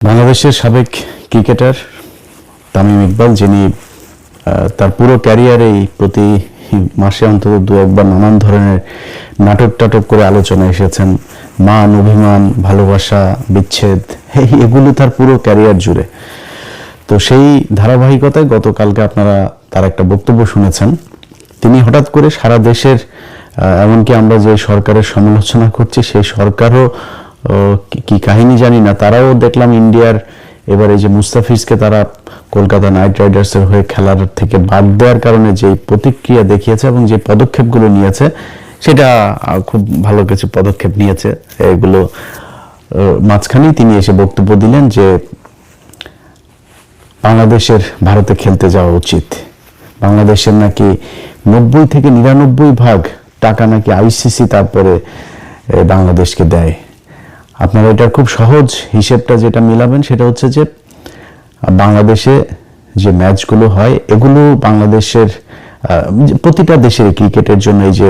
বাংলাদেশের সাবেক ক্রিকেটার তামিম ইকবাল, যিনি তার পুরো ক্যারিয়ারেই প্রতি মাসে অন্তত দু একবার নানান ধরনের নাটক করে আলোচনা এসেছেন। মান, অভিমান, ভালোবাসা, বিচ্ছেদ, এগুলো তার পুরো ক্যারিয়ার জুড়ে। তো সেই ধারাবাহিকতায় গতকালকে আপনারা তার একটা বক্তব্য শুনেছেন। তিনি হঠাৎ করে সারা দেশের, এমনকি আমরা যে সরকারের সমালোচনা করছি সেই সরকারও কি কাহিনী জানি না, তারাও দেখলাম ইন্ডিয়ার এবার এই যে মুস্তাফিজকে তারা কলকাতা নাইট রাইডার্সের হয়ে খেলার থেকে বাদ দেওয়ার কারণে যে প্রতিক্রিয়া দেখিয়েছে এবং যে পদক্ষেপগুলো নিয়েছে সেটা খুব ভালো কিছু পদক্ষেপ নিয়েছে। এগুলো মাঝখানেই তিনি এসে বক্তব্য দিলেন যে বাংলাদেশের ভারতে খেলতে যাওয়া উচিত। বাংলাদেশের নাকি 90 থেকে 99% টাকা নাকি আইসিসি তারপরে বাংলাদেশকে দেয়। আপনারা এটার খুব সহজ হিসেবটা যেটা মিলাবেন সেটা হচ্ছে যে বাংলাদেশে যে ম্যাচগুলো হয় এগুলো বাংলাদেশের প্রতিটা দেশের ক্রিকেটের জন্য এই যে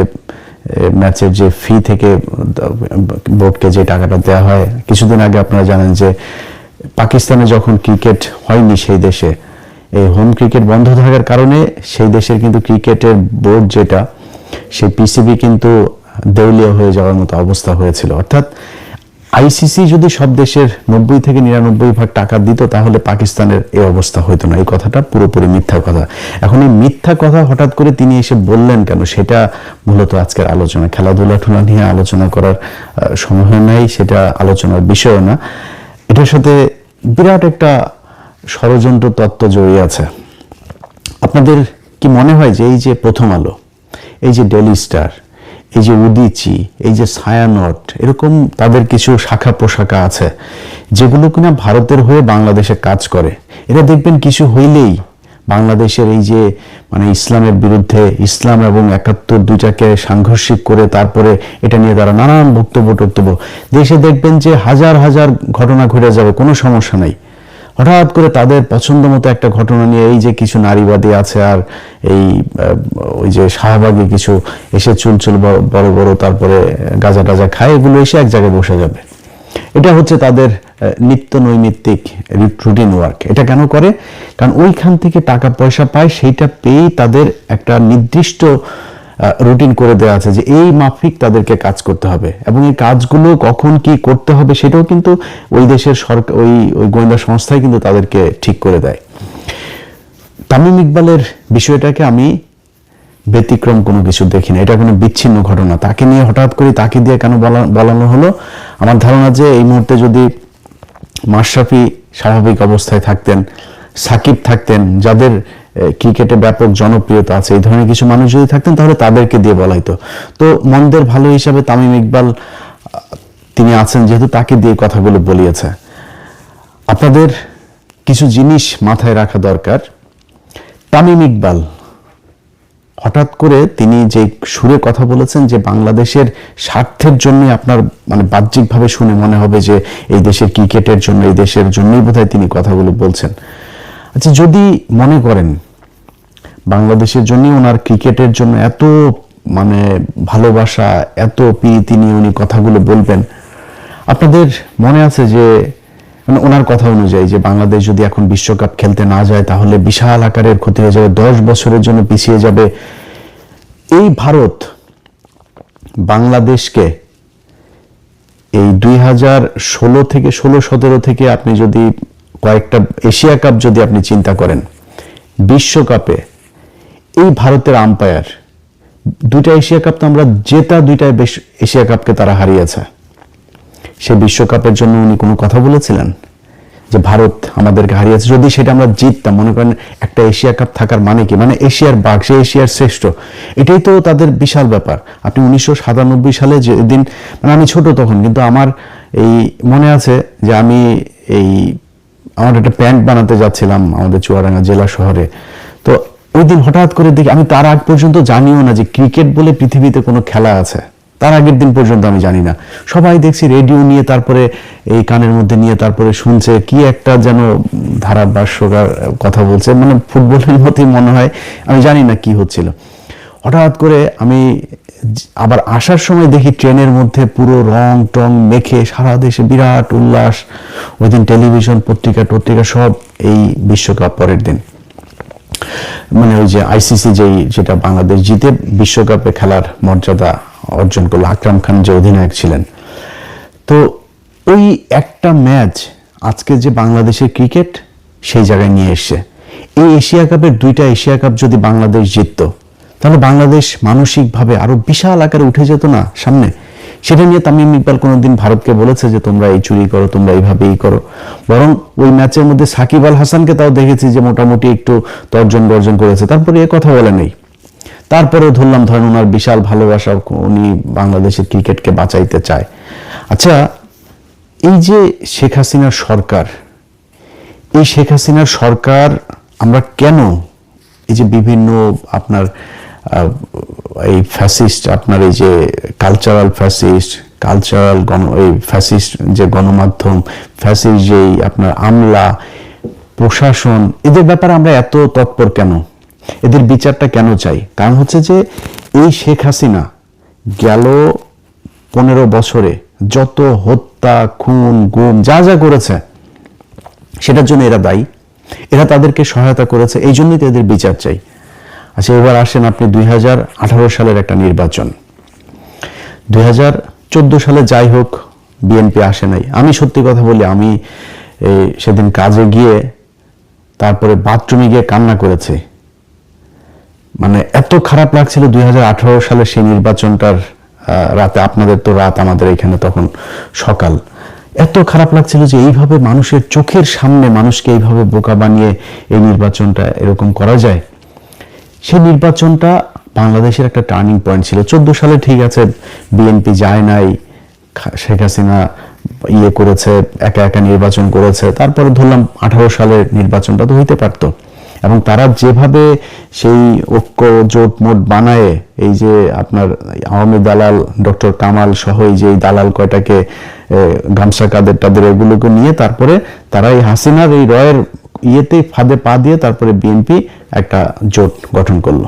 ম্যাচের যে ফি থেকে বোর্ডকে যে টাকাটা দেওয়া হয়, কিছুদিন আগে আপনারা জানেন যে পাকিস্তানে যখন ক্রিকেট হয়নি সেই দেশে, এই হোম ক্রিকেট বন্ধ থাকার কারণে সেই দেশের কিন্তু ক্রিকেটের বোর্ড যেটা, সেই পিসিবি কিন্তু দেউলিয়া হয়ে যাওয়ার মতো অবস্থা হয়েছিল। অর্থাৎ আইসিসি যদি সব দেশের 90 থেকে 99% টাকা দিত তাহলে পাকিস্তানের এই অবস্থা হইতো না। এই কথাটা পুরোপুরি মিথ্যা কথা। এখন এই মিথ্যা কথা হঠাৎ করে তিনি এসে বললেন কেন, সেটা মূলত আজকের আলোচনা। খেলাধুলা নিয়ে আলোচনা করার সময় নাই, সেটা আলোচনার বিষয় না। এটার সাথে বিরাট একটা ষড়যন্ত্র তত্ত্ব জড়িয়ে আছে। আপনাদের কি মনে হয় যে এই যে প্রথম আলো, এই যে ডেইলি স্টার, এই যে উদিচি, এই যে ছায়ানট, এরকম তাদের কিছু শাখা প্রশাখা আছে যেগুলো কিনা ভারতের হয়ে বাংলাদেশে কাজ করে। এরা দেখবেন কিছু হইলেই বাংলাদেশের এই যে ইসলামের বিরুদ্ধে, ইসলাম এবং 71 দুইটাকে সাংঘর্ষিক করে তারপরে এটা নিয়ে তারা নানান বক্তব্য দেশে দেখবেন যে হাজার হাজার ঘটনা ঘটে যাবে, কোনো সমস্যা নাই। হঠাৎ করে তাদের পছন্দ মতো একটা ঘটনা নিয়ে এই যে কিছু নারীবাদী আছে আর এই ওই যে শাহবাগী কিছু এসে চুল বড় তারপরে গাঁজা টাজা খায়, এগুলো এসে এক জায়গায় বসে যাবে। এটা হচ্ছে তাদের নিত্য নৈমিত্তিক রুটিন ওয়ার্ক। এটা কেন করে? কারণ ওইখান থেকে টাকা পয়সা পায়, সেইটা পেয়েই তাদের একটা নির্দিষ্ট রুটিন করে দেওয়া আছে যে এই মাফিক তাদেরকে কাজ করতে হবে, এবং এই কাজগুলো কখন কি করতে হবে সেটাও কিন্তু ওই দেশের সরকার, ওই গোয়েন্দা সংস্থাই কিন্তু তাদেরকে ঠিক করে দেয়। তামিম ইকবালের বিষয়টাকে আমি ব্যতিক্রম কোনো কিছু দেখি না, এটা কোনো বিচ্ছিন্ন ঘটনা। তাকে নিয়ে হঠাৎ করে তাকে দিয়ে কেন বলানো হলো? আমার ধারণা যে এই মুহূর্তে যদি মাশরাফি স্বাভাবিক অবস্থায় থাকতেন, সাকিব থাকতেন, যাদের ক্রিকেটে ব্যাপক জনপ্রিয়তা আছে, এই ধরনের কিছু মানুষ যদি থাকতেন তাহলে তাদেরকে দিয়ে বলা হতো। তো মন্দের ভালো হিসাবে তামিম ইকবাল তিনি আছেন যেহেতু, তাকে দিয়ে কথাগুলো বলিয়েছে। আপনাদের কিছু জিনিস মাথায় রাখা দরকার। তামিম ইকবাল হঠাৎ করে তিনি যে সুরে কথা বলেছেন যে বাংলাদেশের স্বার্থের জন্য, আপনার বাহ্যিকভাবে শুনে মনে হবে যে এই দেশের ক্রিকেটের জন্য, এই দেশের জন্যই বোধহয় তিনি কথাগুলো বলছেন। আচ্ছা, যদি মনে করেন বাংলাদেশের জন্য, ওনার ক্রিকেটের জন্য এত ভালোবাসা, এত প্রীতি নিয়ে উনি কথাগুলো বলবেন, আপনাদের মনে আছে যে ওনার কথা অনুযায়ী যে বাংলাদেশ যদি এখন বিশ্বকাপ খেলতে না যায় তাহলে বিশাল আকারের ক্ষতি হয়ে যাবে, 10 বছরের জন্য পিছিয়ে যাবে। এই ভারত বাংলাদেশকে এই 2016 থেকে 16-17 থেকে আপনি যদি কয়েকটা এশিয়া কাপ যদি আপনি চিন্তা করেন, বিশ্বকাপে এই ভারতের আম্পায়ার, 2টা এশিয়া কাপ তো আমরা জেতা, 2টা এশিয়া কাপকে তারা হারিয়েছে। সে বিশ্বকাপের জন্য উনি কোনো কথা বলেছিলেন যে ভারত আমাদেরকে হারিয়েছে? যদি সেটা আমরা জিততাম, মনে করেন একটা এশিয়া কাপ থাকার মানে কি, এশিয়ার বাঘ, সে এশিয়ার শ্রেষ্ঠ, এটাই তো তাদের বিশাল ব্যাপার। আপনি 1997 সালে যেদিন, আমি ছোট তখন, কিন্তু আমার এই মনে আছে যে আমি আমার একটা প্যান্ট বানাতে যাচ্ছিলাম আমাদের চুয়াডাঙ্গা জেলা শহরে। তো ওই দিন হঠাৎ করে দেখি, আমি তার আগ পর্যন্ত জানিও না যে ক্রিকেট বলে পৃথিবীতে কোনো খেলা আছে, তার আগের দিন পর্যন্ত আমি জানি না। সবাই দেখছি রেডিও নিয়ে, তারপরে এই কানের মধ্যে নিয়ে তারপরে শুনছে কি একটা যেন ধারাভাষ্যকার কথা বলছে, ফুটবলের মতোই মনে হয়, আমি জানি না কি হচ্ছিল। হঠাৎ করে আমি আবার আসার সময় দেখি ট্রেনের মধ্যে পুরো রং টং মেখে সারা দেশে বিরাট উল্লাস। ওই দিন টেলিভিশন পত্রিকা সব এই বিশ্বকাপ পরের দিন, মানে ওই যে আইসিসি যেটা বাংলাদেশ জিতে বিশ্বকাপে খেলার মর্যাদা অর্জন করলো, আকরাম খান যে অধিনায়ক ছিলেন। তো ওই একটা ম্যাচ আজকে যে বাংলাদেশের ক্রিকেট সেই জায়গায় নিয়ে এসছে। এই এশিয়া কাপের 2টা এশিয়া কাপ যদি বাংলাদেশ জিততো, তাহলে বাংলাদেশ মানসিকভাবে আরো বিশাল আকারে উঠে যেত না সামনে। সেটা নিয়ে তামিম ইকবাল কোনোদিন ভারতকে বলেছে যে তোমরা এই চুরি করো, তোমরা এইভাবেই করো। বরং ওই ম্যাচের মধ্যে সাকিব আল হাসানকে তাও দেখেছি যে মোটামুটি একটু তর্জন গর্জন করেছে, তারপরে এ কথা বলে নেই। তারপরে ধরেন ওনার বিশাল ভালোবাসা, উনি বাংলাদেশের ক্রিকেটকে বাঁচাইতে চায়। আচ্ছা, এই যে শেখ হাসিনার সরকার, এই শেখ হাসিনার সরকার আমরা কেন এই যে বিভিন্ন আপনার এই ফ্যাসিস্ট, আপনার এই যে কালচারাল এই ফ্যাসিস্ট যে গণমাধ্যম, ফ্যাসিস্ট যেই আপনার আমলা প্রশাসন, এদের ব্যাপারে আমরা এত তৎপর কেন? এদের বিচারটা কেন চাই? কারণ হচ্ছে যে এই শেখ হাসিনা গেল 15 বছরে যত হত্যা, খুন, গুম যা করেছে সেটার জন্য এরা দায়ী, এরা তাদেরকে সহায়তা করেছে, এই জন্যই তো এদের বিচার চাই। আচ্ছা, এবার আসেন আপনি 2018 সালের একটা নির্বাচন। 2014 সালে যাই হোক বিএনপি আসে নাই। আমি সত্যি কথা বলি, আমি সেদিন কাজে গিয়ে তারপরে বাথরুমে গিয়ে কান্না করেছি। মানে এত খারাপ লাগছিল 2018 সালে সেই নির্বাচনটার রাতে। আপনাদের তো রাত, আমাদের এখানে তখন সকাল। এত খারাপ লাগছিল যে এইভাবে মানুষের চোখের সামনে মানুষকে এইভাবে বোকা বানিয়ে এই নির্বাচনটা এরকম করা যায়। সেই নির্বাচনটা বাংলাদেশের একটা টার্নিং পয়েন্ট ছিল। 14 সালে ঠিক আছে বিএনপি যায় নাই, শেখ হাসিনা করেছে, একা নির্বাচন করেছে। তারপরে ধরলাম 18 সালের নির্বাচনটা তো হইতে পারতো। এবং তারা যেভাবে সেই ঐক্য জোট মোট বানায়, এই যে আপনার আওয়ামী দালাল ডক্টর কামাল সহ এই যে দালাল কয়টাকে গামছা কাদের টাদের এগুলোকে নিয়ে তারপরে তারা এই হাসিনার এই রয়ের ফাঁদে পা দিয়ে তারপরে বিএনপি একটা জোট গঠন করলো।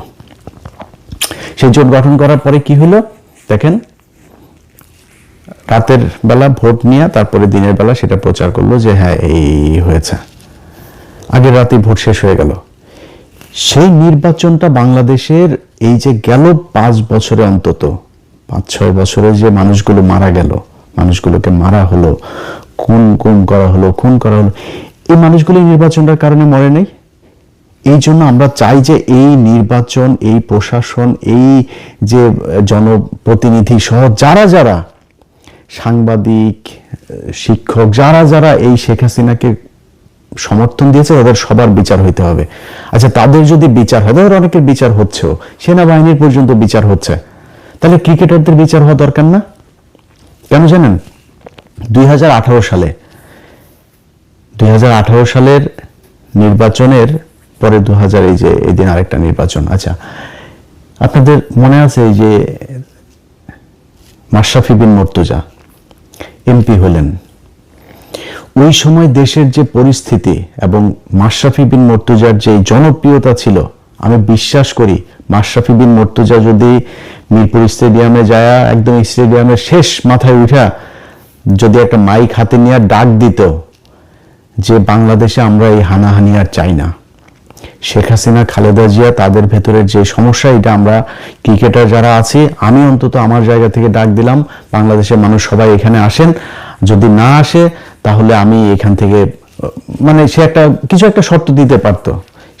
সেই জোট গঠন করার পরে কি হলো দেখেন, রাতের বেলা ভোট নিয়ে তারপরে দিনের বেলা সেটা প্রচার করলো যে হ্যাঁ এই হয়েছে, আগের রাতে ভোট শেষ হয়ে গেল। সেই নির্বাচনটা বাংলাদেশের এই যে গেল 5 বছরে, অন্তত 5-6 বছরে যে মানুষগুলো মারা গেল, মানুষগুলোকে মারা হলো, খুন করা হলো, এই মানুষগুলো নির্বাচনটার কারণে মরে নেই। এই জন্য আমরা চাই যে এই নির্বাচন, এই প্রশাসন, এই যে জনপ্রতিনিধি সহ যারা সাংবাদিক, শিক্ষক, যারা এই শেখ হাসিনাকে সমর্থন দিয়েছে, তাদের সবার বিচার হইতে হবে। আচ্ছা, তাদের যদি বিচার হয়, তাদের অনেকের বিচার হচ্ছেও, সেনাবাহিনীর পর্যন্ত বিচার হচ্ছে, তাহলে ক্রিকেটারদের বিচার হওয়া দরকার না? কেন জানেন? 2018 সালের নির্বাচনের পরে 2000 এই দিন আরেকটা নির্বাচন। আচ্ছা, আপনাদের মনে আছে এই যে মাশরাফি বিন মুর্তজা এমপি হলেন, ওই সময় দেশের যে পরিস্থিতি এবং মাশরাফি বিন মুর্তজার যে জনপ্রিয়তা ছিল, আমি বিশ্বাস করি মাশরাফি বিন মুর্তজা যদি মিরপুর স্টেডিয়ামে যায়, একদম স্টেডিয়ামের শেষ মাথায় উঠা যদি একটা মাইক হাতে নিয়ে ডাক দিত যে বাংলাদেশে আমরা এই হানাহানি আর চাই না, শেখ হাসিনা, খালেদা জিয়া, তাদের ভেতরের যে সমস্যা, এটা আমরা ক্রিকেটার যারা আছি, আমি অন্তত আমার জায়গা থেকে ডাক দিলাম, বাংলাদেশের মানুষ সবাই এখানে আসেন, যদি না আসে তাহলে আমি এখান থেকে, মানে সে কিছু একটা শর্ত দিতে পারতো।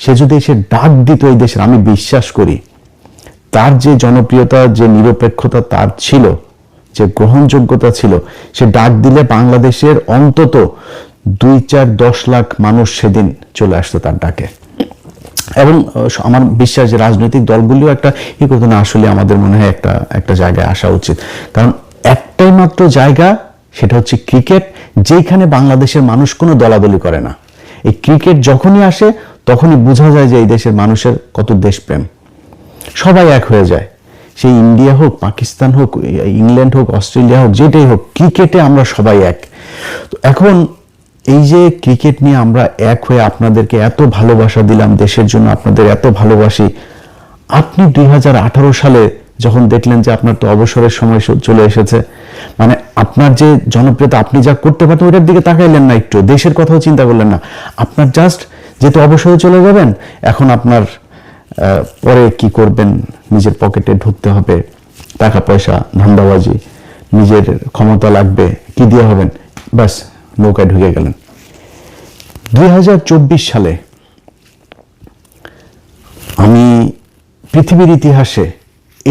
সে যদি এসে ডাক দিত এই দেশের, আমি বিশ্বাস করি তার যে জনপ্রিয়তা, যে নিরপেক্ষতা তার ছিল, যে গ্রহণযোগ্যতা ছিল, সে ডাক দিলে বাংলাদেশের অন্তত 2-4-10 লাখ মানুষ সেদিন চলে আসতো তার ডাকে। এবং আমার বিশ্বাস যে রাজনৈতিক দলগুলিও একটা করতো না, আসলে আমাদের মনে হয় একটা জায়গায় আসা উচিত। কারণ একটাই মাত্র জায়গা, সেটা হচ্ছে ক্রিকেট, যেখানে বাংলাদেশের মানুষ কোনো দলাদলি করে না। এই ক্রিকেট যখনই আসে তখনই বোঝা যায় যে এই দেশের মানুষের কত দেশপ্রেম, সবাই এক হয়ে যায়। সেই ইন্ডিয়া হোক, পাকিস্তান হোক, ইংল্যান্ড হোক, অস্ট্রেলিয়া হোক, যেটাই হোক, ক্রিকেটে আমরা সবাই এক। তো এখন এই যে ক্রিকেট নিয়ে আমরা এক হয়ে আপনাদেরকে এত ভালোবাসা দিলাম, দেশের জন্য আপনাদের এত ভালোবাসি, আপনি 2018 সালে যখন দেখলেন যে আপনার তো অবসরের সময় চলে এসেছে, মানে আপনার যে জনপ্রিয়তা, আপনি যা করতে পারতেন ওইটার দিকে তাকাইলেন না, একটু দেশের কথাও চিন্তা করলেন না। আপনার জাস্ট যেহেতু অবসরে চলে যাবেন, এখন আপনার পরে কি করবেন, নিজের পকেটে ঢুকতে হবে, টাকা পয়সা, ধান্দাবাজি, নিজের ক্ষমতা লাগবে, কি দিয়ে হবেন, ব্যাস নৌকায় ঢুকে গেলেন। 2024 সালে আমি পৃথিবীর ইতিহাসে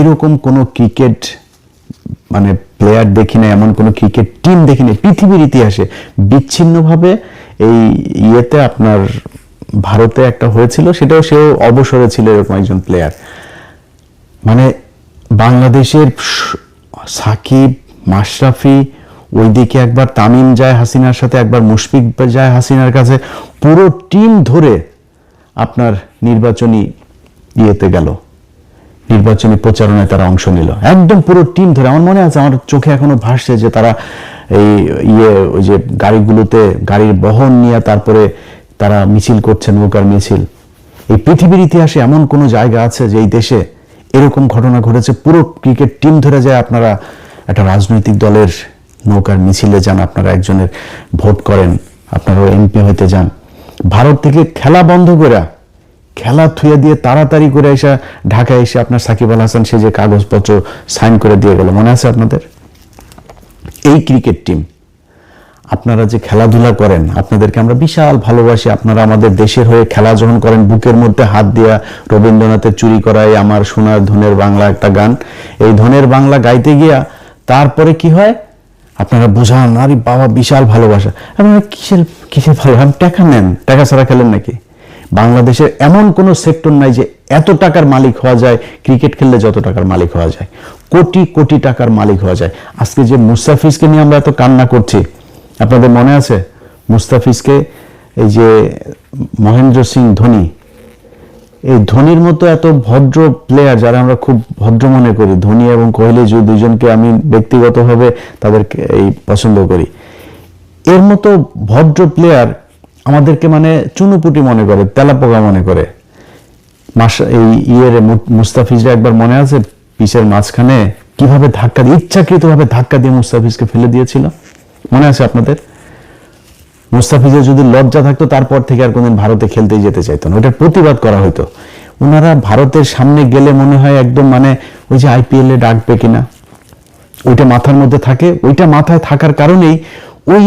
এরকম কোন ক্রিকেট মানে প্লেয়ার দেখি না, এমন কোন ক্রিকেট টিম দেখি না পৃথিবীর ইতিহাসে। বিচ্ছিন্নভাবে এই ইয়েতে আপনার ভারতে একটা হয়েছিল, সেটাও সেও অবসরে ছিল এরকম একজন প্লেয়ার। মানে বাংলাদেশের সাকিব, মাশরাফি, ওইদিকে একবার তামিম যায় হাসিনার সাথে, একবার মুশফিক যায় হাসিনার কাছে, পুরো টিম ধরে আপনার নির্বাচনী ইয়েতে গেল, নির্বাচনী প্রচারণায় তারা অংশ নিল, একদম পুরো টিম ধরে। আমার মনে আছে, আমার চোখে এখনো ভাসছে যে তারা এই ওই যে গাড়িগুলোতে গাড়ির বহন নিয়ে তারপরে তারা মিছিল করছে, নৌকার মিছিল। এই পৃথিবীর ইতিহাসে এমন কোনো জায়গা আছে যে এই দেশে এরকম ঘটনা ঘটেছে? পুরো ক্রিকেট টিম ধরে যায়, আপনারা একটা রাজনৈতিক দলের নৌকার মিছিলে যান, আপনারা একজনের ভোট করেন, আপনারা এমপি হইতে যান। ভারত থেকে খেলা বন্ধ করে, খেলা থুয়ে দিয়ে তাড়াতাড়ি করে এসে ঢাকায় এসে আপনার সাকিব আল হাসান সে যে কাগজপত্র সাইন করে দিয়ে গেল, মনে আছে আপনাদের? এই ক্রিকেট টিম, আপনারা যে খেলাধুলা করেন, আপনাদেরকে আমরা বিশাল ভালোবাসি। আপনারা আমাদের দেশের হয়ে খেলা যখন করেন, বুকের মধ্যে হাত দিয়া রবীন্দ্রনাথের চুরি করায় আমার সোনার ধনের বাংলা একটা গান, এই ধনের বাংলা গাইতে গিয়া তারপরে কি হয়, আপনারা বোঝান আরে বাবা বিশাল ভালোবাসা। আপনারা কিসের কিসের ভালো, টাকা নেন, টাকা ছাড়া খেলেন নাকি? বাংলাদেশের এমন কোন সেক্টর নাই যে এত টাকার মালিক হওয়া যায়, ক্রিকেট খেললে যত টাকার মালিক হওয়া যায়, কোটি কোটি টাকার মালিক হওয়া যায়। আজকে যে মুস্তাফিজকে নিয়ে আমরা এত কান্না করছি, আপনাদের মনে আছে মুস্তাফিজকে, এই যে মহেন্দ্র সিং ধোনি, এই ধোনির মতো এত ভদ্র প্লেয়ার যারা আমরা খুব ভদ্র মনে করি, ধোনি এবং কোহলি দুজনকে আমি ব্যক্তিগতভাবে তাদেরকে এই পছন্দ করি, এর মতো ভদ্র প্লেয়ার আমাদেরকে মানে চুনুপুটি মনে করে, তেলাপোকা মনে করে। এই মুস্তাফিজরা একবার মনে আছে পিচের মাঝখানে কিভাবে ধাক্কা দিয়ে, ইচ্ছাকৃতভাবে ধাক্কা দিয়ে মুস্তাফিজকে ফেলে দিয়েছিল, মনে আছে আপনাদের? মুস্তাফিজের যদি লজ্জা থাকতো তারপর থেকে আর কোনদিন ভারতে খেলতে যেতে চাইতো না, ওটার প্রতিবাদ করা হতো। ওনারা ভারতের সামনে গেলে মনে হয় একদম মানে ওই যে IPL এ ডাকবে কিনা ওইটা মাথার মধ্যে থাকে, ওইটা মাথায় থাকার কারণেই ওই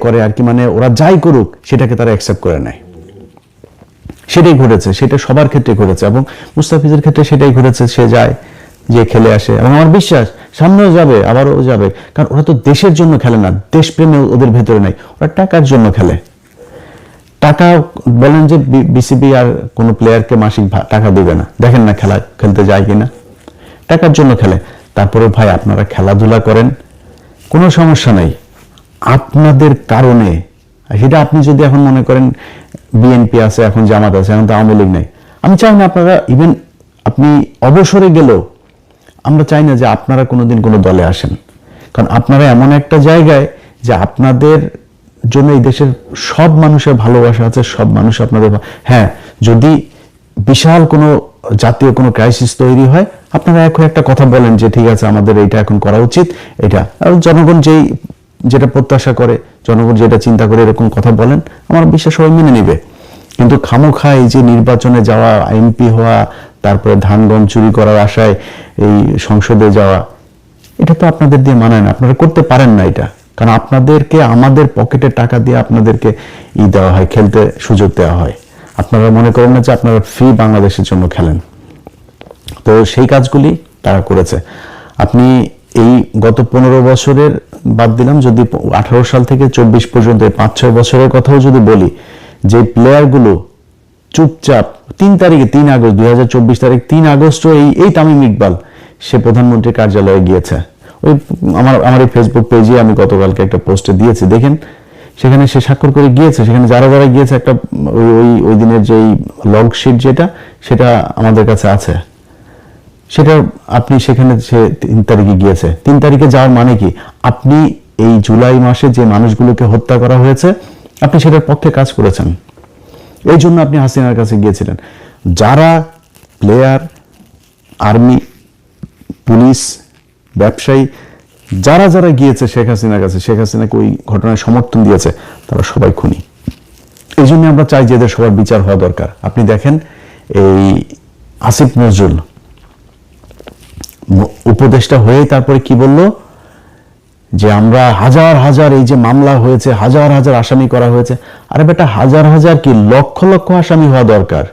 করে আর কি, মানে ওরা যাই করুক সেটাকে তারা অ্যাকসেপ্ট করে নেয়। সেটাই ঘটেছে, সেটা সবার ক্ষেত্রে ঘটেছে এবং মুস্তাফিজের ক্ষেত্রে সেটাই ঘটেছে। সে যায়, যে খেলে আসে এবং আমার বিশ্বাস সামনেও যাবে, আবারও যাবে, কারণ ওরা তো দেশের জন্য খেলে না, দেশপ্রেমে ওদের ভেতরে নাই, ওরা টাকার জন্য খেলে। টাকা বলেন যে বিসিবি আর কোনো প্লেয়ারকে মাসিক টাকা দিবে না, দেখেন না খেলা খেলতে যায় কিনা, টাকার জন্য খেলে। তারপরে ভাই আপনারা খেলাধুলা করেন, কোনো সমস্যা নাই, আপনাদের কারণে। সেটা আপনি যদি এখন মনে করেন বিএনপি আছে, এখন জামাত আছে, এখন তো আওয়ামী লীগ নাই, আমি চাই না আপনারা, ইভেন আপনি অবসরে গেলেও আমরা চাই না যে আপনারা কোনোদিন কোনো দলে আসেন, কারণ আপনারা এমন একটা জায়গায় যে আপনাদের জন্য এই দেশের সব মানুষের ভালোবাসা আছে, সব মানুষ আপনাদের। হ্যাঁ, যদি বিশাল কোনো জাতীয় কোনো ক্রাইসিস তৈরি হয়, আপনারা একটা কথা বলেন যে ঠিক আছে আমাদের এইটা এখন করা উচিত, এটা। আর জনগণ যেটা প্রত্যাশা করে, জনগণ যেটা চিন্তা করে, এরকম কথা বলেন, আমার বিশ্বাস সবাই মেনে নিবে। কিন্তু খামোখা এই যে নির্বাচনে যাওয়া, এমপি হওয়া, তারপরে ধান গম চুরি করার আশায় এই সংসদে যাওয়া, এটা তো আপনাদের দিয়ে মানায় না, আপনারা করতে পারেন না এটা, কারণ আপনাদেরকে আমাদের পকেটে টাকা দিয়ে আপনাদেরকে দেওয়া হয়, খেলতে সুযোগ দেওয়া হয়। আপনারা মনে করেন না যে আপনারা ফ্রি বাংলাদেশের জন্য খেলেন। তো সেই কাজগুলি তারা করেছে। আপনি এই গত 15 বছরের বাদ দিলাম, যদি 18 সাল থেকে 24 পর্যন্ত 5-6 বছরের কথাও যদি বলি, যে প্লেয়ারগুলো চুপচাপ 3 আগস্ট 2024 তারিখ 3 আগস্ট এই তামিম ইকবাল সে প্রধানমন্ত্রীর কার্যালয়ে গিয়েছে। ওই আমার এই ফেসবুক পেজে আমি গতকালকে একটা পোস্টে দিয়েছি, দেখেন সেখানে সে স্বাক্ষর করে গিয়েছে। সেখানে যারা যারা গিয়েছে একটা ওই দিনের যে লগ শিট সেটা আমাদের কাছে আছে, সেটা আপনি সেখানে সে 3 তারিখে গিয়েছে। 3 তারিখে যাওয়ার মানে কি, আপনি এই জুলাই মাসে যে মানুষগুলোকে হত্যা করা হয়েছে আপনি সেটার পক্ষে কাজ করেছেন, এই জন্য আপনি হাসিনার কাছে গিয়েছিলেন। যারা প্লেয়ার আর্মি, পুলিশ, ব্যবসায়ী, যারা যারা গিয়েছে শেখ হাসিনার কাছে, শেখ হাসিনাকে ওই ঘটনায় সমর্থন দিয়েছে, তারা সবাই খুনি। এই জন্য আমরা চাই যে এদের সবার বিচার হওয়া দরকার। আপনি দেখেন এই আসিফ নজরুল উপদেষ্টা হয়ে তারপরে কি বলল, যে আমরা হাজার হাজার, এই যে মামলা হয়েছে, হাজার হাজার আসামি করা হয়েছে। আরে বেটা, হাজার হাজার কি, লক্ষ লক্ষ আসামি হওয়া দরকার।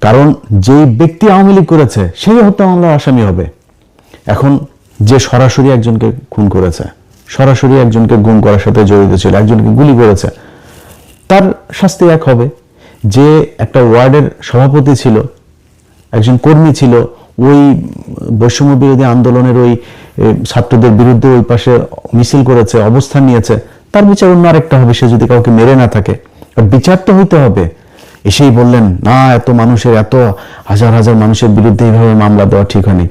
কারণ যেই ব্যক্তি আওয়ামী লীগ করেছে সেই হত্যা মামলার আসামি হবে। এখন যে সরাসরি একজনকে খুন করেছে, সরাসরি একজনকে গুম করার সাথে জড়িত ছিল, একজনকে গুলি করেছে, তার শাস্তি এক হবে। যে একটা ওয়ার্ডের সভাপতি ছিল, একজন কর্মী ছিল, ওই বৈষম্য বিরোধী আন্দোলনের ওই ছাত্রদের বিরুদ্ধে ওই পাশে মিছিল করেছে, অবস্থান নিয়েছে, তার বিচার অন্য আরেকটা হবে। সে যদি কাউকে মেরে না থাকে, বিচার তো হইতে হবে। এসেই বললেন না, এত মানুষের, এত হাজার হাজার মানুষের বিরুদ্ধে এইভাবে মামলা দেওয়া ঠিক হয়নি,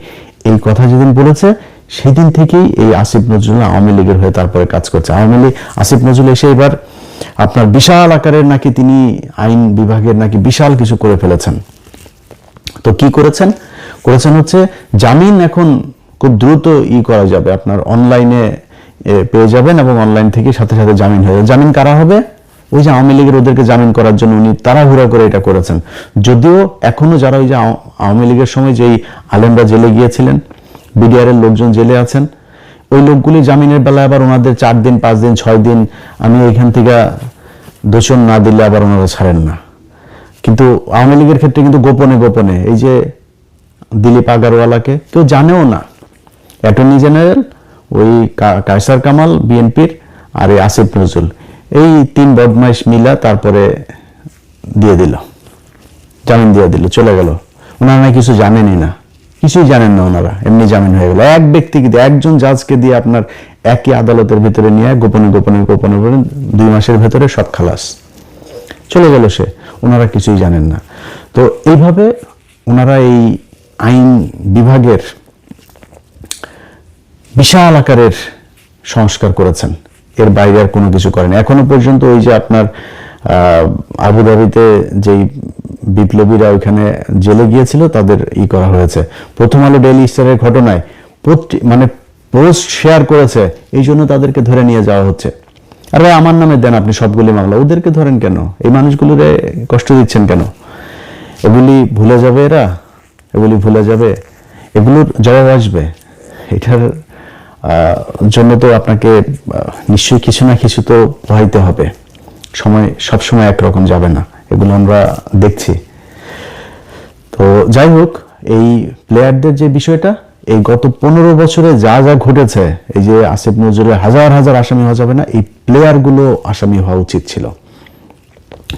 এই কথা যেদিন বলেছে সেদিন থেকেই এই আসিফ নজরুল আওয়ামী লীগের হয়ে তারপরে কাজ করছে। আওয়ামী লীগ, আসিফ নজরুল এসে এবার আপনার বিশাল আকারের নাকি তিনি আইন বিভাগের নাকি বিশাল কিছু করে ফেলেছেন। তো কি করেছেন? করেছেন হচ্ছে জামিন এখন খুব দ্রুত করা যাবে, আপনার অনলাইনে পেয়ে যাবেন এবং অনলাইন থেকে সাথে সাথে জামিন হয়ে যাবে। জামিন কারা হবে? ওই যে আওয়ামী লীগের, ওদেরকে জামিন করার জন্য উনি তাড়াহুড়া করে এটা করেছেন। যদিও এখনো যারা ওই যে আওয়ামী লীগের সময় যেই আলেমরা জেলে গিয়েছিলেন, বিডিআর এর লোকজন জেলে আছেন, ওই লোকগুলি জামিনের বেলায় আবার ওনাদের 4 দিন 5 দিন 6 দিন আমি এখান থেকে দোষণ না দিলে আবার ওনারা ছাড়েন না। কিন্তু আওয়ামী লীগের ক্ষেত্রে কিন্তু গোপনে গোপনে, এই যে দিলীপ আগারওয়ালাকে কেউ জানেও না, অ্যাটর্নি জেনারেল ওই কায়সার কামাল বিএনপির আর এই আসিফ নজরুল, এই 3 বদমাইশ মিলা তারপরে দিয়ে দিল, জামিন দিয়ে দিল, চলে গেল। ওনারা কিছু জানেনই না, কিছুই জানেন না ওনারা, এমনি জামিন হয়ে গেল। এক ব্যক্তিকে দিয়ে, একজন জাজকে দিয়ে আপনার একই আদালতের ভিতরে নিয়ে গোপনে গোপনে গোপনে 2 মাসের ভেতরে সব খালাস, চলে গেল সে। ওনারা কিছুই জানেন না। তো এইভাবে ওনারা এই আইন বিভাগের বিশাল আকারের সংস্কার করেছেন, এর বাইরে আর কোনো কিছু করেন। এখনো পর্যন্ত ওই যে আপনার আবুধাবিতে যেই বিপ্লবীরা ওইখানে জেলে গিয়েছিল তাদের করা হয়েছে। প্রথম আলো ডেইলি স্টারের ঘটনায় মানে পোস্ট শেয়ার করেছে, এই জন্য তাদেরকে ধরে নিয়ে যাওয়া হচ্ছে। আর ভাই আমার নামে দেন আপনি সবগুলি মামলা, ওদেরকে ধরেন কেন? এই মানুষগুলোর কষ্ট দিচ্ছেন কেন? এগুলি ভুলে যাবে এরা, এগুলি ভুলে যাবে, এগুলোর জবাব আসবে। এটার জন্য তো আপনাকে নিশ্চয়ই কিছু না কিছু তো পোহাইতে হবে। সময় সবসময় একরকম যাবে না, এগুলো আমরা দেখছি। তো যাই হোক, এই প্লেয়ারদের যে বিষয়টা, এই গত 15 বছরে যা যা ঘটেছে, এই যে আসিফ নজরুলের হাজার হাজার আসামি হওয়া যাবে না, এই প্লেয়ারগুলো আসামি হওয়া উচিত ছিল।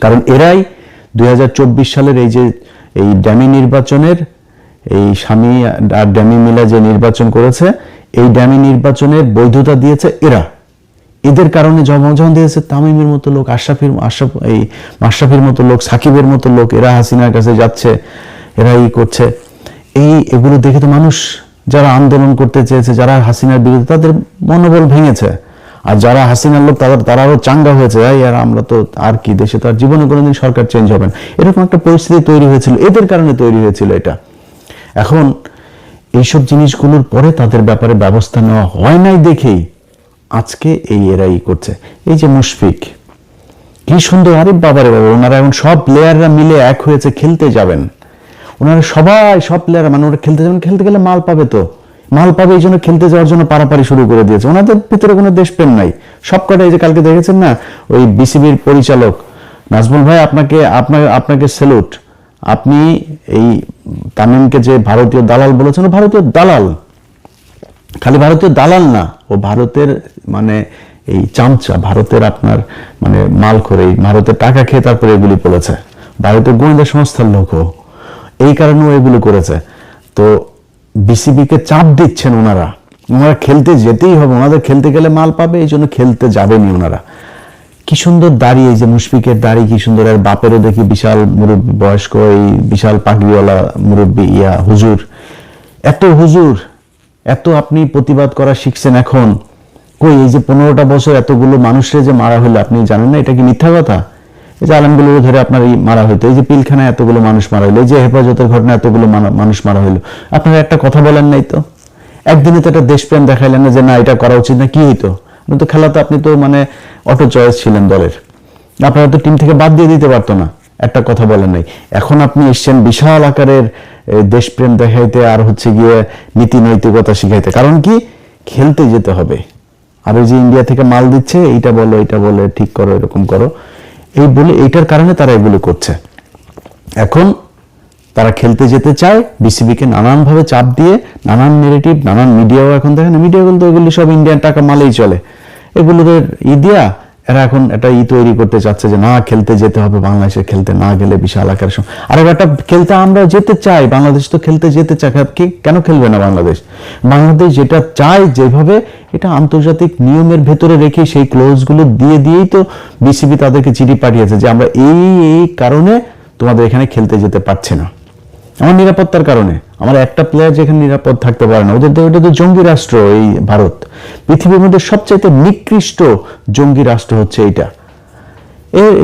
কারণ এরাই 2024 সালের এই যে এই ড্যামি নির্বাচনের, এই স্বামী আর ড্যামি মিলা যে নির্বাচন করেছে, এই ড্যামি নির্বাচনের বৈধতা দিয়েছে এরা। এদের কারণে জনগণ দিয়েছে তামিমের মতো লোক, মাশরাফির মতো লোক, সাকিবের মতো লোক, এরা হাসিনার কাছে যাচ্ছে, এরা করছে। এগুলো দেখে তো মানুষ, যারা আন্দোলন করতে চেয়েছে, যারা হাসিনার বিরুদ্ধে, তাদের মনোবল ভেঙেছে। আর যারা হাসিনার লোক তারা আরো চাঙ্গা হয়েছে, আর আমরা তো আর কি, দেশে তো আর জীবনে কোনোদিন সরকার চেঞ্জ হবে না, এরকম একটা পরিস্থিতি তৈরি হয়েছিল, এদের কারণে তৈরি হয়েছিল এটা। এখন এইসব জিনিসগুলোর পরে তাদের ব্যাপারে ব্যবস্থা নেওয়া হয় নাই দেখেই আজকে এরাই করছে। এই যে মুশফিক, কি সুন্দর, আরে বাবারে বাবা, ওনারা এখন সব প্লেয়াররা মিলে এক হয়েছে, খেলতে যাবেন। ওনারা সব প্লেয়ার, মানে ওরা খেলতে যাবেন, খেলতে গেলে মাল পাবে, তো মাল পাবে, এই জন্য খেলতে যাওয়ার জন্য পারাপারি শুরু করে দিয়েছে। ওনাদের ভিতরে কোনো দেশপ্রেম নাই সবকটা। এই যে কালকে দেখেছেন না, ওই বিসিবির পরিচালক নাজমুল ভাই, আপনাকে স্যালুট। আপনি এই তামিমকে যে ভারতীয় দালাল বলেছেন, ও ভারতীয় দালাল, খালি ভারতীয় দালাল না, ও ভারতের মানে এই চামচা, ভারতের আপনার মানে মাল করে ভারতের টাকা খেয়ে তারপরে এগুলি বলেছে, ভারতের গোয়েন্দা সংস্থার লোক, এই কারণে এগুলো করেছে। তো বিসিবিকে চাপ দিচ্ছেন ওনারা খেলতে যেতেই হবে, ওনাদের খেলতে গেলে মাল পাবে, এই জন্য খেলতে যাবেনি ওনারা। কি সুন্দর দাড়ি, এই যে মুশফিকের দাড়ি কি সুন্দর, আর বাপেরও দেখি বিশাল মুরব্বী, বয়স্ক এই বিশাল পাগড়িওয়ালা মুরব্বী, হুজুর, এত আপনি প্রতিবাদ করা শিখছেন এখন। কই এই যে 15টা বছর এতগুলো মানুষের যে মারা হলো, আপনি জানেন না এটা কি মিথ্যা কথা? এই যে আলমগুলো ধরে আপনার এই মারা হইতো, এই যে পিলখানায় এতগুলো মানুষ মারা হইলো, এই যে হেফাজতের ঘটনা এতগুলো মানুষ মারা হইলো, আপনারা একটা কথা বলেন নাই তো? একদিনে তো একটা দেশপ্রেম দেখাইলেন না যে না এটা করা উচিত না, কি হইতো? আপনি তো খেলাতে আপনি তো মানে অটো চয়েস ছিলেন দলের, আপনারা তো টিম থেকে বাদ দিয়ে দিতে পারতো না, একটা কথা বলেন নাই। এখন আপনি এসছেন বিশাল আকারের দেশপ্রেম দেখাইতে আর হচ্ছে গিয়ে নীতি নৈতিকতা শিখাইতে। কারণ কি? খেলতে যেতে হবে। আর ওই যে ইন্ডিয়া থেকে মাল দিচ্ছে, এইটা বলো এটা বলে ঠিক করো এরকম করো, এই বলে এইটার কারণে তারা এগুলো করছে। এখন তারা খেলতে যেতে চায়, বিসিবিকে নানানভাবে চাপ দিয়ে, নানান নেগেটিভ, নানান মিডিয়াও এখন দেখেন, মিডিয়াগুলো তো এগুলি সব ইন্ডিয়ান টাকা মালেই চলে, এগুলোদের দিয়া এরা এখন একটা তৈরি করতে চাচ্ছে যে না খেলতে যেতে হবে, বাংলাদেশে খেলতে না গেলে বিশাল আকারের আর একটা খেলতে আমরা যেতে চাই, বাংলাদেশ তো খেলতে যেতে চায়, কেন খেলবে না বাংলাদেশ? বাংলাদেশ যেটা চায় যেভাবে, এটা আন্তর্জাতিক নিয়মের ভেতরে রেখে সেই ক্লোজগুলো দিয়েই তো বিসিবি তাদেরকে চিঠি পাঠিয়েছে যে আমরা এই কারণে তোমাদের এখানে খেলতে যেতে পারছে না, আমার নিরাপত্তার কারণে। আমার একটা প্লেয়ার যেখানে নিরাপদ থাকতে পারে না, ওদের তো এটা তো জঙ্গি রাষ্ট্র এই ভারত, পৃথিবীর মধ্যে সবচাইতে নিকৃষ্ট জঙ্গি রাষ্ট্র হচ্ছে এইটা।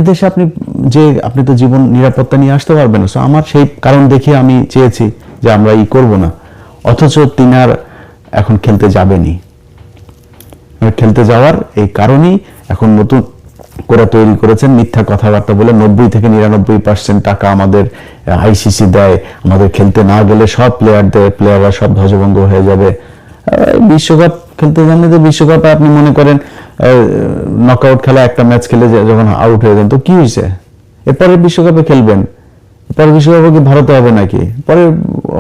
দেশে আপনি তো জীবন নিরাপত্তা নিয়ে আসতে পারবেন না। আমার সেই কারণ দেখে আমি চেয়েছি যে আমরা করব না, অথচ তিনার এখন খেলতে যাবেনি। খেলতে যাওয়ার এই কারণেই এখন নতুন করে তৈরি করেছেন মিথ্যা কথাবার্তা বলে 90 থেকে 99% টাকা আমাদের আইসিসি দেয়, আমাদের খেলতে না গেলে সব প্লেয়াররা সব ধ্বজভঙ্গ হয়ে যাবে। বিশ্বকাপ খেলতে জানলে যে বিশ্বকাপে আপনি মনে করেন নকআউট খেলা একটা ম্যাচ খেলে যখন আউট হয়ে যান তো কি হয়েছে? এরপরে বিশ্বকাপে খেলবেন, পরে বিশ্বকাপে কি ভারতে হবে নাকি? পরে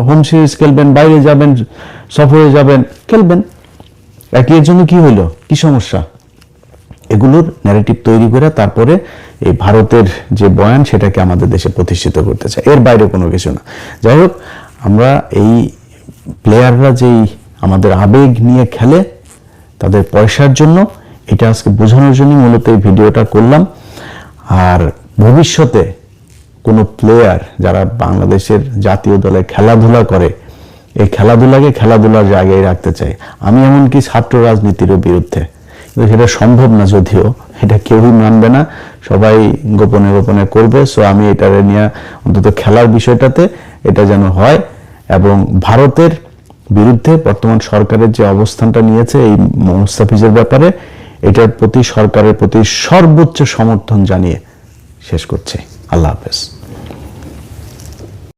হোম সিরিজ খেলবেন, বাইরে যাবেন, সফরে যাবেন, খেলবেন। এর জন্য কি হইলো, কি সমস্যা? এগুলোর ন্যারেটিভ তৈরি করে তারপরে এই ভারতের যে বয়ান সেটাকে আমাদের দেশে প্রতিষ্ঠিত করতে চায়, এর বাইরে কোনো কিছু না। যাই হোক, আমরা এই প্লেয়াররা যেই আমাদের আবেগ নিয়ে খেলে তাদের পয়সার জন্য, এটা আজকে বোঝানোর জন্য মূলত এই ভিডিওটা করলাম। আর ভবিষ্যতে কোনো প্লেয়ার যারা বাংলাদেশের জাতীয় দলে খেলাধুলা করে, এই খেলাধুলাকে খেলাধুলার জায়গায় রাখতে চাই। আমি এমনকি ছাত্র রাজনীতিরও বিরুদ্ধে, কিন্তু সেটা সম্ভব না, যদিও এটা কেউই মানবে না, সবাই গোপনে গোপনে করবে। সো আমি এটা নিয়ে অন্তত খেলার বিষয়টাতে এটা যেন হয়, এবং ভারতের বিরুদ্ধে বর্তমান সরকারের যে অবস্থানটা নিয়েছে এই মুস্তাফিজের ব্যাপারে, এটার প্রতি সরকারের প্রতি সর্বোচ্চ সমর্থন জানিয়ে শেষ করছি। আল্লাহ হাফেজ।